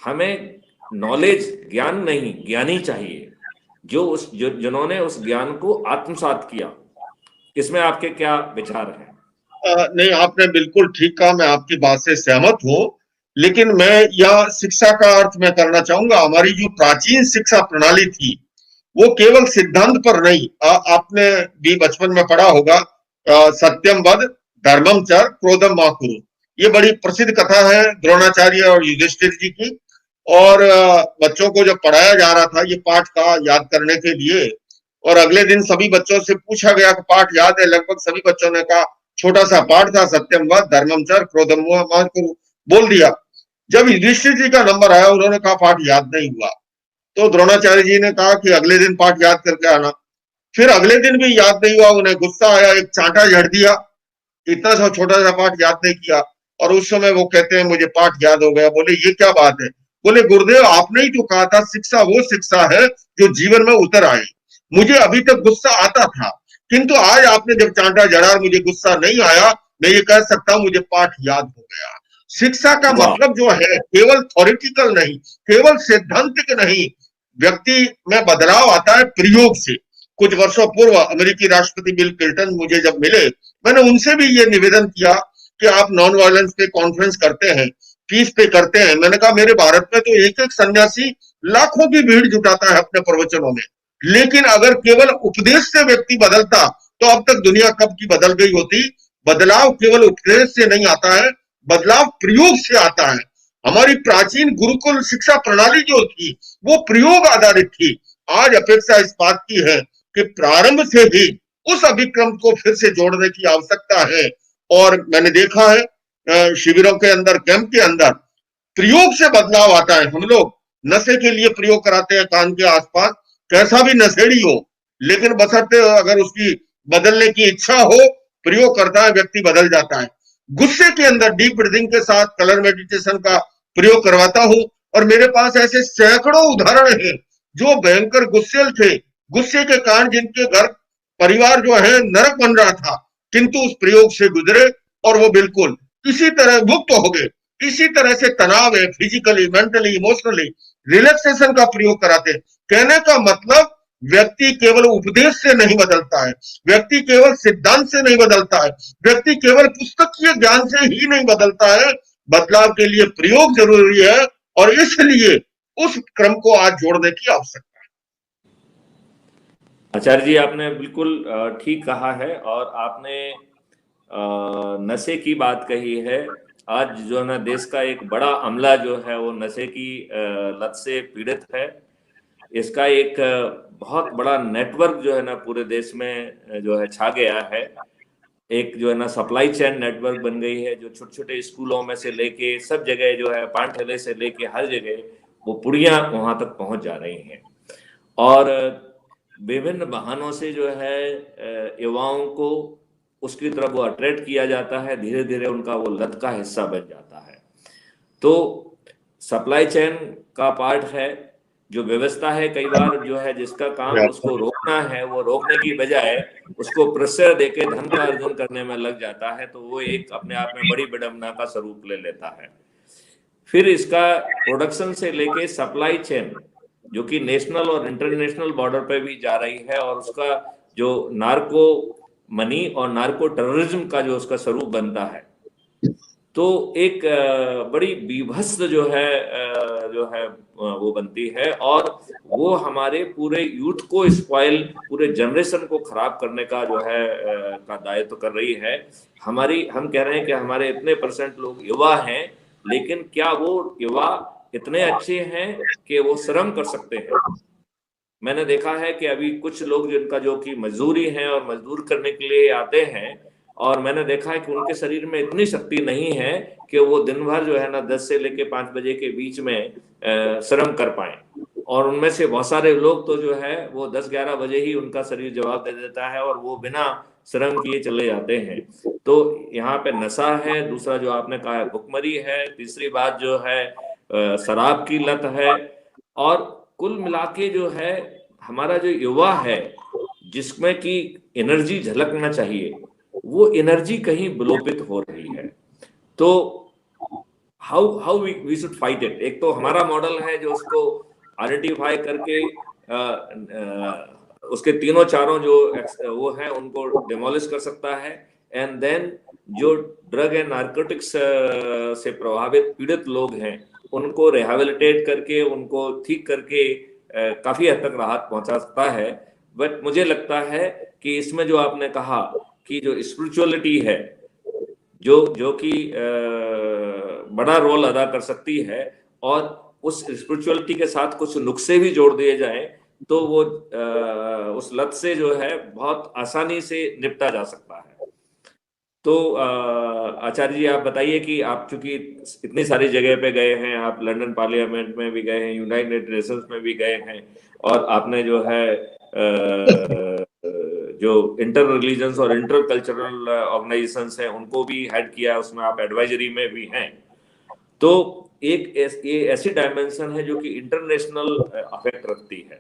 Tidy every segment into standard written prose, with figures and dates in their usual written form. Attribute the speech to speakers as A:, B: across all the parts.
A: हमें नॉलेज, ज्ञान नहीं, ज्ञानी चाहिए, जिन्होंने उस ज्ञान को आत्मसात किया। इसमें आपके क्या विचार हैं?
B: नहीं, आपने बिल्कुल ठीक कहा, मैं आपकी बात से सहमत हूँ। लेकिन मैं यह शिक्षा का अर्थ मैं करना चाहूंगा, हमारी जो प्राचीन शिक्षा प्रणाली थी वो केवल सिद्धांत पर नहीं, आपने भी बचपन में पढ़ा होगा, सत्यम वद धर्मम चर क्रोधम मा कुरु। ये बड़ी प्रसिद्ध कथा है द्रोणाचार्य और युधिष्ठिर जी की। और बच्चों को जब पढ़ाया जा रहा था ये पाठ का याद करने के लिए, और अगले दिन सभी बच्चों से पूछा गया कि पाठ याद है, लगभग सभी बच्चों ने कहा छोटा सा पाठ था, सत्यम वद धर्मम चर क्रोधम मा कुरु, बोल दिया। जब युधिष्ठिर जी का नंबर आया उन्होंने कहा पाठ याद नहीं हुआ। तो द्रोणाचार्य जी ने कहा कि अगले दिन पाठ याद करके आना। फिर अगले दिन भी याद नहीं हुआ, उन्हें गुस्सा आया, एक चांटा झड़ दिया, इतना सा छोटा सा पाठ याद नहीं किया। और उस समय वो कहते हैं मुझे पाठ याद हो गया। बोले ये क्या बात है? बोले गुरुदेव आपने ही तो कहा था शिक्षा वो शिक्षा है जो जीवन में उतर आए। मुझे अभी तक गुस्सा आता था, किंतु आज आपने जब चांटा जड़ा और मुझे गुस्सा नहीं आया, मैं ये कह सकता हूं मुझे पाठ याद हो गया। शिक्षा का
A: वाह।
B: मतलब जो है केवल थ्योरेटिकल नहीं, केवल सैद्धांतिक नहीं, व्यक्ति में बदलाव आता है प्रयोग से। कुछ वर्षों पूर्व अमेरिकी राष्ट्रपति बिल क्लिंटन मुझे जब मिले, मैंने उनसे भी ये निवेदन किया कि आप नॉन वायलेंस पे कॉन्फ्रेंस करते हैं, फीस पे करते हैं। मैंने कहा मेरे भारत में तो एक एक सन्यासी लाखों की भीड़ जुटाता है अपने प्रवचनों में, लेकिन अगर केवल उपदेश से व्यक्ति बदलता तो अब तक दुनिया कब की बदल गई होती। बदलाव केवल उपदेश से नहीं आता है, बदलाव प्रयोग से आता है। हमारी प्राचीन गुरुकुल शिक्षा प्रणाली जो थी वो प्रयोग आधारित थी। आज अपेक्षा इस बात की है कि प्रारंभ से ही उस अभिक्रम को फिर से जोड़ने की आवश्यकता है। और मैंने देखा है शिविरों के अंदर, कैंप के अंदर प्रयोग से बदलाव आता है। हम लोग नशे के लिए प्रयोग कराते हैं कान के आसपास, कैसा भी नशेड़ी हो, लेकिन बशर्ते अगर उसकी बदलने की इच्छा हो, प्रयोग करता है, व्यक्ति बदल जाता है। गुस्से के अंदर डीप ब्रीदिंग के साथ कलर मेडिटेशन का प्रयोग करवाता हूं, और मेरे पास ऐसे सैकड़ों उदाहरण हैं जो भयंकर गुस्सेल थे, गुस्से के कारण जिनके घर परिवार जो है नरक बन रहा था, किंतु उस प्रयोग से गुजरे और वो बिल्कुल इसी तरह मुक्त हो गए। इसी तरह से तनाव है, फिजिकली, मेंटली, इमोशनली रिलैक्सेशन का प्रयोग कराते। कहने का मतलब व्यक्ति केवल उपदेश से नहीं बदलता है, व्यक्ति केवल सिद्धांत से नहीं बदलता है, व्यक्ति केवल पुस्तकीय ज्ञान से ही नहीं बदलता है। बदलाव के लिए प्रयोग जरूरी है, और इसलिए उस क्रम को आज जोड़ने की आवश्यकता है।
A: आचार्य जी, आपने बिल्कुल ठीक कहा है। और आपने नशे की बात कही है। आज जो है ना, देश का एक बड़ा अमला जो है वो नशे की लत से पीड़ित है। इसका एक बहुत बड़ा नेटवर्क जो है ना पूरे देश में जो है छा गया है। एक जो है ना सप्लाई चेन नेटवर्क बन गई है, जो छोटे छोटे स्कूलों में से लेके सब जगह जो है, पान ठेले से लेके हर जगह वो पुड़ियां वहां तक पहुंच जा रही हैं। और विभिन्न बहानों से जो है युवाओं को उसकी तरफ वो अट्रैक्ट किया जाता है, धीरे धीरे उनका वो लत का हिस्सा बन जाता है। तो सप्लाई चेन का पार्ट है, जो व्यवस्था है कई बार जो है जिसका काम उसको रोकना है, वो रोकने की बजाय उसको प्रश्रय देके धन का अर्जन करने में लग जाता है, तो वो एक अपने आप में बड़ी विडंबना का स्वरूप ले लेता है। फिर इसका प्रोडक्शन से लेके सप्लाई चेन, जो कि नेशनल और इंटरनेशनल बॉर्डर पे भी जा रही है, और उसका जो नार्को मनी और नार्को टेररिज्म का जो उसका स्वरूप बनता है, तो एक बड़ी बीभत्स जो है वो बनती है। और वो हमारे पूरे यूथ को स्पॉइल, पूरे जनरेशन को खराब करने का जो है का दायित्व कर रही है। हम कह रहे हैं कि हमारे इतने परसेंट लोग युवा हैं, लेकिन क्या वो युवा इतने अच्छे हैं कि वो श्रम कर सकते हैं? मैंने देखा है कि अभी कुछ लोग जिनका जो कि मजदूरी है और मजदूर करने के लिए आते हैं, और मैंने देखा है कि उनके शरीर में इतनी शक्ति नहीं है कि वो दिन भर जो है ना 10 से लेके 5 बजे के बीच में श्रम कर पाए। और उनमें से बहुत सारे लोग तो जो है वो 10-11 बजे ही उनका शरीर जवाब दे देता है, और वो बिना श्रम किए चले जाते हैं। तो यहाँ पे नशा है, दूसरा जो आपने कहा है भुखमरी है, तीसरी बात जो है शराब की लत है। और कुल मिला के जो है हमारा जो युवा है, जिसमें कि एनर्जी झलकना चाहिए, वो एनर्जी कहीं विलोपित हो रही है। तो how how we should fight it. एक तो हमारा मॉडल है जो उसको आइडेंटिफाई करके उसके तीनों चारों जो वो है उनको डिमोलिश कर सकता है, एंड देन जो ड्रग एंड नार्कोटिक्स से प्रभावित पीड़ित लोग हैं उनको रिहेबिलिटेट करके उनको ठीक करके काफी हद तक राहत पहुंचा सकता है। बट मुझे लगता है कि इसमें जो आपने कहा कि जो स्पिरिचुअलिटी है जो जो कि बड़ा रोल अदा कर सकती है, और उस स्पिरिचुअलिटी के साथ कुछ नुस्खे भी जोड़ दिए जाएं तो वो उस लत से जो है बहुत आसानी से निपटा जा सकता है। तो आचार्य जी आप बताइए कि आप चूंकि इतनी सारी जगह पे गए हैं, आप लंदन पार्लियामेंट में भी गए हैं, यूनाइटेड नेशंस में भी गए हैं, और आपने जो है जो इंटर रिलीजन्स और इंटर कल्चरल ऑर्गेनाइजेशंस हैं उनको भी हेड किया, उसमें आप एडवाइजरी में भी हैं। तो एक ये ऐसी डायमेंशन है जो कि इंटरनेशनल अफेक्ट रखती है।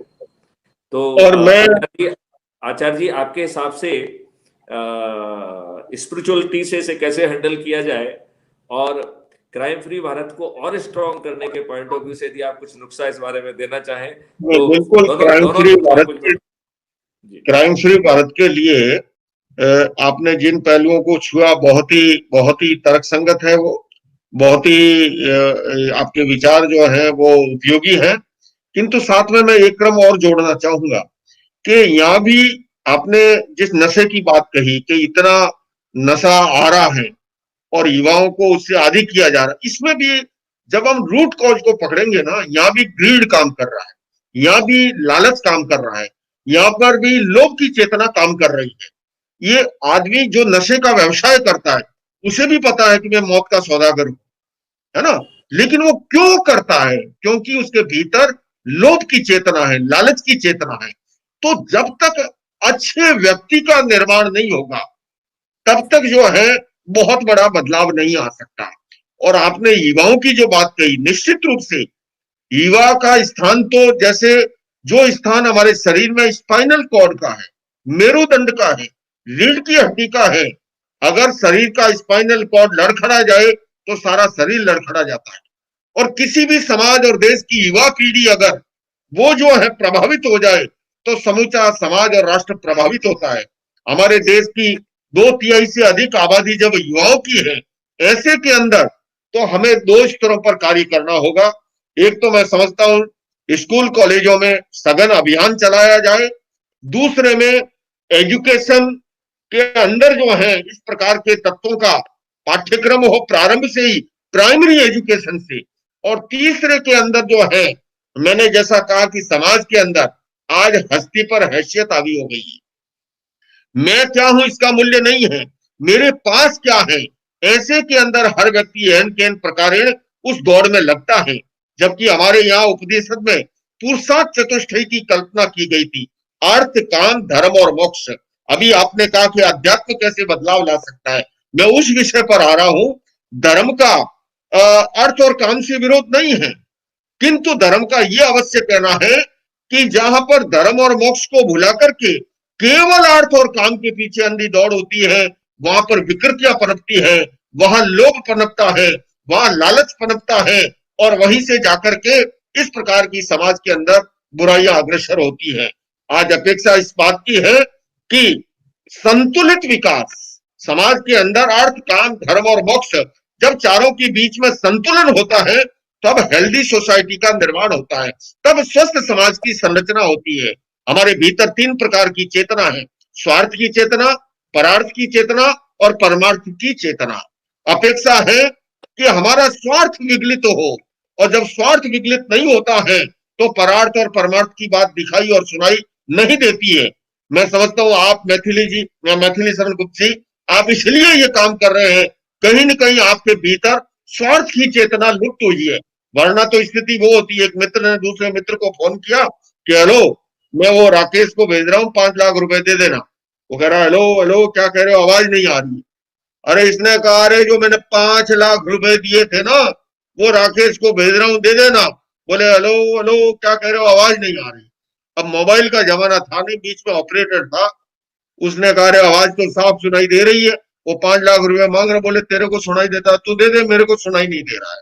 A: तो
B: और मैं
A: आचार्य जी आपके हिसाब से स्पिरिचुअलिटी से कैसे हैंडल किया जाए, और क्राइम फ्री भारत को और स्ट्रॉन्ग करने के पॉइंट ऑफ व्यू से यदि आप कुछ नुस्खा इस बारे में देना चाहें तो
B: बिल्कुल
A: दोनों दोनों
B: क्राइम फ्री भारत के लिए आपने जिन पहलुओं को छुआ बहुत ही तर्कसंगत है, वो बहुत ही आपके विचार जो है वो उपयोगी है। किंतु साथ में मैं एक क्रम और जोड़ना चाहूंगा कि यहाँ भी आपने जिस नशे की बात कही कि इतना नशा आ रहा है और युवाओं को उससे आदी किया जा रहा है, इसमें भी जब हम रूट कॉज को पकड़ेंगे ना, यहाँ भी ग्रीड काम कर रहा है, यहाँ भी लालच काम कर रहा है, यहाँ पर भी लोभ की चेतना काम कर रही है। ये आदमी जो नशे का व्यवसाय करता है उसे भी पता है कि मैं मौत का सौदागर हूं, है ना, लेकिन वो क्यों करता है? क्योंकि उसके भीतर लोभ की चेतना है, लालच की चेतना है। तो जब तक अच्छे व्यक्ति का निर्माण नहीं होगा तब तक जो है बहुत बड़ा बदलाव नहीं आ सकता। और आपने युवाओं की जो बात कही, निश्चित रूप से युवा का स्थान तो जैसे जो स्थान हमारे शरीर में स्पाइनल कॉर्ड का है, मेरुदंड का है, रीढ़ की हड्डी का है, अगर शरीर का स्पाइनल कॉर्ड लड़खड़ा जाए तो सारा शरीर लड़खड़ा जाता है। और किसी भी समाज और देश की युवा पीढ़ी अगर वो जो है प्रभावित हो जाए तो समूचा समाज और राष्ट्र प्रभावित होता है। हमारे देश की 2/3 से अधिक आबादी जब युवाओं की है, ऐसे के अंदर तो हमें 2 स्तरों पर कार्य करना होगा। एक तो मैं समझता हूं स्कूल कॉलेजों में सघन अभियान चलाया जाए, दूसरे में एजुकेशन के अंदर जो है इस प्रकार के तत्वों का पाठ्यक्रम हो प्रारंभ से ही, प्राइमरी एजुकेशन से, और तीसरे के अंदर जो है मैंने जैसा कहा कि समाज के अंदर आज हस्ती पर हैसियत हावी हो गई है, मैं क्या हूं इसका मूल्य नहीं है, मेरे पास क्या है, ऐसे के अंदर हर व्यक्ति एहन केन प्रकारेण उस दौड़ में लगता है। जबकि हमारे यहाँ उपनिषद में पुरुषार्थ चतुष्टय की कल्पना की गई थी, अर्थ काम धर्म और मोक्ष। अभी आपने कहा कि अध्यात्म कैसे बदलाव ला सकता है, मैं उस विषय पर आ रहा हूं। धर्म का अर्थ और काम से विरोध नहीं है, किंतु धर्म का यह अवश्य कहना है कि जहां पर धर्म और मोक्ष को भुला करके केवल अर्थ और काम के पीछे अंधी दौड़ होती है, वहां पर विकृतियां पनपती है, वहां लोभ पनपता है, वहां लालच पनपता है, और वहीं से जाकर के इस प्रकार की समाज के अंदर बुराइयां अग्रसर होती है। आज अपेक्षा इस बात की है कि संतुलित विकास समाज के अंदर अर्थ काम धर्म और मोक्ष जब चारों के बीच में संतुलन होता है तब हेल्दी सोसाइटी का निर्माण होता है, तब स्वस्थ समाज की संरचना होती है। हमारे भीतर 3 प्रकार की चेतना है, स्वार्थ की चेतना, परार्थ की चेतना और परमार्थ की चेतना। अपेक्षा है कि हमारा स्वार्थ विगलित हो, और जब स्वार्थ विगलित नहीं होता है तो परार्थ और परमार्थ की बात दिखाई और सुनाई नहीं देती है। मैं समझता हूं आप मैथिली जी या मैथिली शरण गुप्त जी, आप इसलिए ये काम कर रहे हैं, कहीं न कहीं आपके भीतर स्वार्थ की चेतना लुप्त हुई है। वरना तो स्थिति वो होती है, एक मित्र ने दूसरे मित्र को फोन किया कि हेलो मैं वो राकेश को भेज रहा हूँ 5 लाख रुपए दे देना। वो कह रहा हेलो हेलो क्या कह रहे हो, आवाज नहीं आ रही। अरे इसने कहा अरे जो मैंने 5 लाख रुपए दिए थे ना वो राकेश को भेज रहा हूँ दे देना। बोले हेलो हेलो क्या कह रहे हो, आवाज नहीं आ रही। अब मोबाइल का जमाना था नहीं, बीच में ऑपरेटर था, उसने कहा अरे आवाज तो साफ सुनाई दे रही है। वो 5 लाख रुपए मांग रहे, बोले तेरे को सुनाई देता तू दे दे, मेरे को सुनाई नहीं दे रहा है।